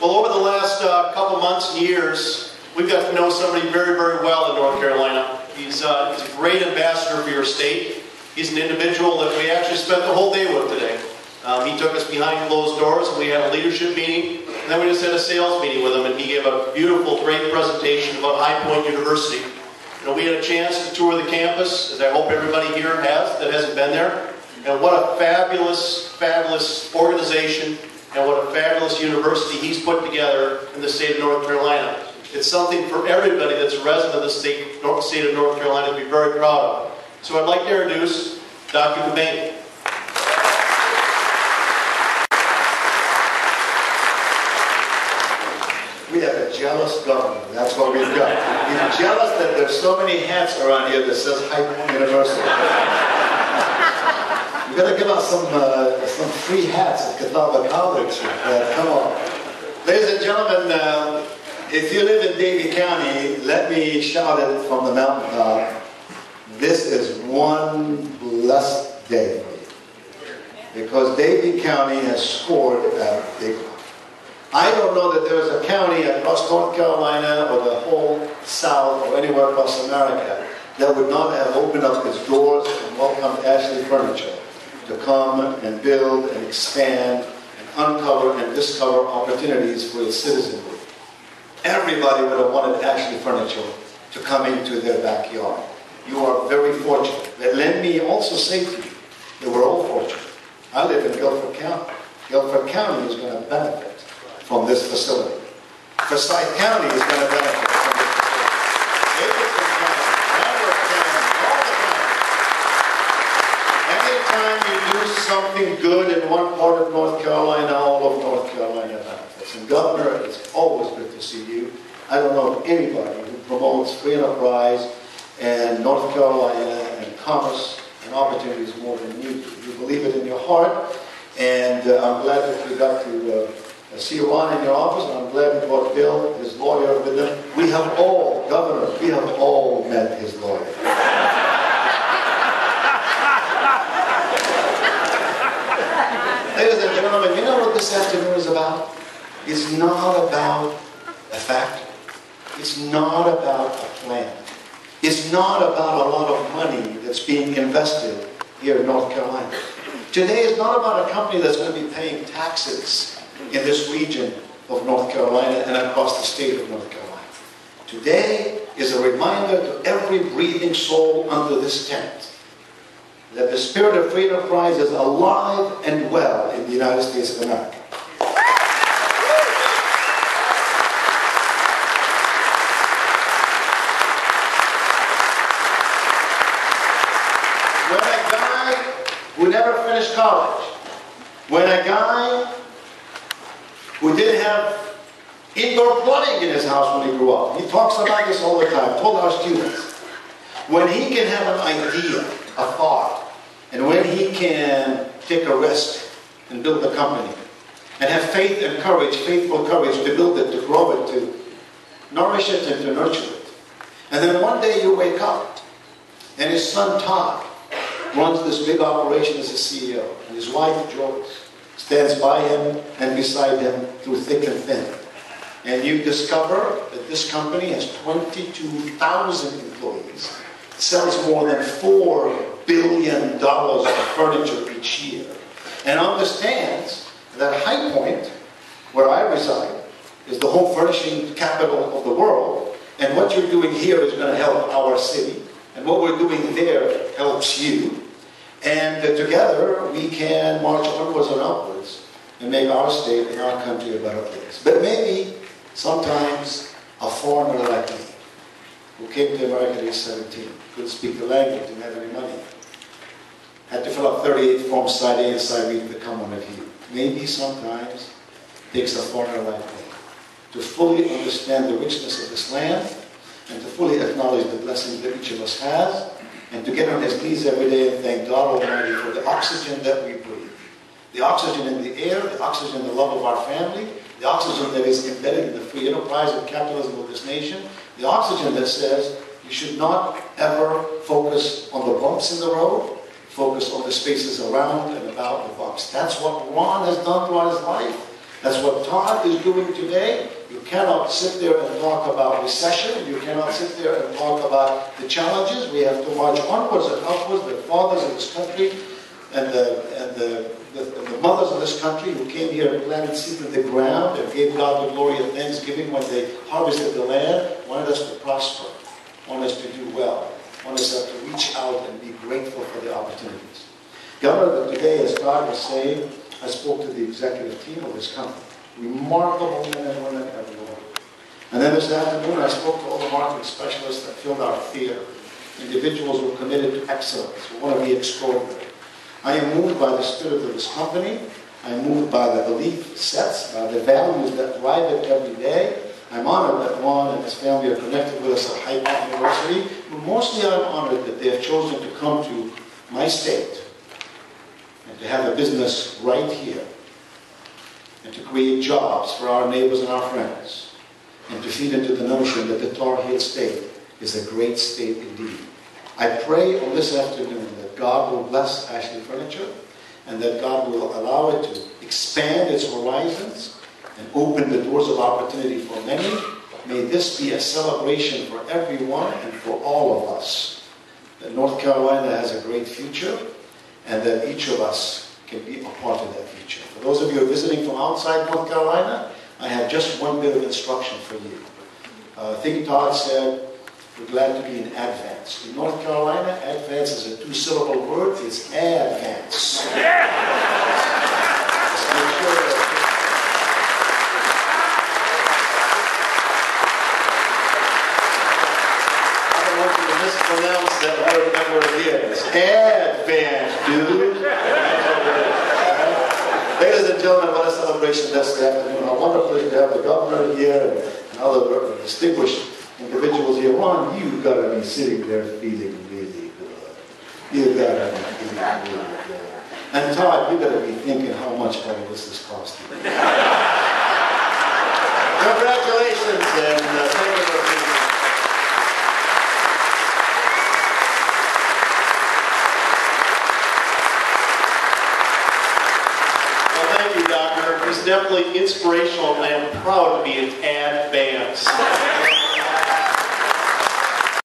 Well, over the last couple months and years, we've got to know somebody very, very well in North Carolina. He's a great ambassador for your state. He's an individual that we actually spent the whole day with today. He took us behind closed doors, and we had a leadership meeting, and then we just had a sales meeting with him, and he gave a beautiful, great presentation about High Point University. You know, we had a chance to tour the campus, as I hope everybody here has that hasn't been there. And what a fabulous, fabulous organization, and what a fabulous university he's put together in the state of North Carolina. It's something for everybody that's a resident of the state of North Carolina to be very proud of. So I'd like to introduce Dr. Qubein. We have a jealous governor. That's what we've got. We're jealous that there's so many hats around here that says High Point University. You got to give us some free hats at Catawba College. Come on, ladies and gentlemen. If you live in Davie County, let me shout it from the mountaintop. This is one blessed day for you, because Davie County has scored a big one. I don't know that there's a county across North Carolina or the whole South or anywhere across America that would not have opened up its doors and welcomed Ashley Furniture to come and build and expand and uncover and discover opportunities for its citizenry. Everybody would have wanted Ashley Furniture to come into their backyard. You are very fortunate. But let me also say to you that we're all fortunate. I live in Guilford County. Guilford County is going to benefit from this facility. Forsyth County is going to benefit from this facility. Davidson County, Broward County, all the counties. Anytime you do something good in one part of North Carolina, all of North Carolina benefits. And Governor, it's always good to see you. I don't know of anybody who promotes free enterprise and North Carolina and commerce and opportunities more than you do. You believe it in your heart, and I'm glad that we got to see Ron in your office, and I'm glad we brought Bill, his lawyer, with them. We have all, Governor, we have all met his lawyer. Ladies and gentlemen, you know what this afternoon is about? It's not about a factory. It's not about a plant. It's not about a lot of money that's being invested here in North Carolina. Today is not about a company that's going to be paying taxes in this region of North Carolina and across the state of North Carolina. Today is a reminder to every breathing soul under this tent that the spirit of free enterprise is alive and well in the United States of America. When a guy who never finished college, when a guy who didn't have indoor plumbing in his house when he grew up. He talks about this all the time, told our students. When he can have an idea, a thought, and when he can take a risk and build a company, and have faith and courage, faithful courage to build it, to grow it, to nourish it, and to nurture it. And then one day you wake up, and his son Todd runs this big operation as a CEO, and his wife Joyce stands by him and beside him through thick and thin. And you discover that this company has 22,000 employees, sells more than $4 billion of furniture each year, and understands that High Point, where I reside, is the home furnishing capital of the world, and what you're doing here is going to help our city, and what we're doing there helps you. And together, we can march onwards and upwards and make our state and our country a better place. But maybe, sometimes, a foreigner like me, who came to America at age 17, couldn't speak the language, didn't have any money, had to fill out 38 forms, side A and side B to become one of you. Maybe sometimes it takes a foreigner like me to fully understand the richness of this land and to fully acknowledge the blessings that each of us has, and to get on his knees every day and thank God Almighty for the oxygen that we breathe. The oxygen in the air, the oxygen in the love of our family, the oxygen that is embedded in the free enterprise and capitalism of this nation, the oxygen that says you should not ever focus on the bumps in the road, focus on the spaces around and about the bumps. That's what Ron has done throughout his life, That's what Todd is doing today. You cannot sit there and talk about recession. You cannot sit there and talk about the challenges. We have to march onwards and upwards. The fathers of this country and the mothers of this country who came here and planted seeds in the ground and gave God the glory and thanksgiving when they harvested the land, wanted us to prosper, wanted us to do well, wanted us to reach out and be grateful for the opportunities. Governor, today, as Todd was saying, I spoke to the executive team of this company. Remarkable men and women everywhere. And then this afternoon, I spoke to all the marketing specialists that filled our theater. Individuals who are committed to excellence, who want to be extraordinary. I am moved by the spirit of this company. I'm moved by the belief sets, by the values that drive it every day. I'm honored that Juan and his family are connected with us at High Point University. But mostly I'm honored that they have chosen to come to my state and to have a business right here, and to create jobs for our neighbors and our friends, and to feed into the notion that the Tar Heel state is a great state indeed. I pray on this afternoon that God will bless Ashley Furniture, and that God will allow it to expand its horizons and open the doors of opportunity for many. May this be a celebration for everyone and for all of us, that North Carolina has a great future, and that each of us can be a part of that future. For those of you who are visiting from outside North Carolina, I have just one bit of instruction for you. I think Todd said, we're glad to be in advance. In North Carolina, advance is a two-syllable word. It's advance. Yeah. Let's make sure that mispronounce that word ever again. It's advance, dude. Ladies and gentlemen, what a celebration this afternoon. How wonderful it is to have the governor here and other distinguished individuals here. Ron, you've got to be sitting there feeling really good. You've got to be feeling really good. And Todd, you've got to be thinking how much all this is costing. Congratulations, and thank you for being here. Definitely inspirational, and I am proud to be in advance.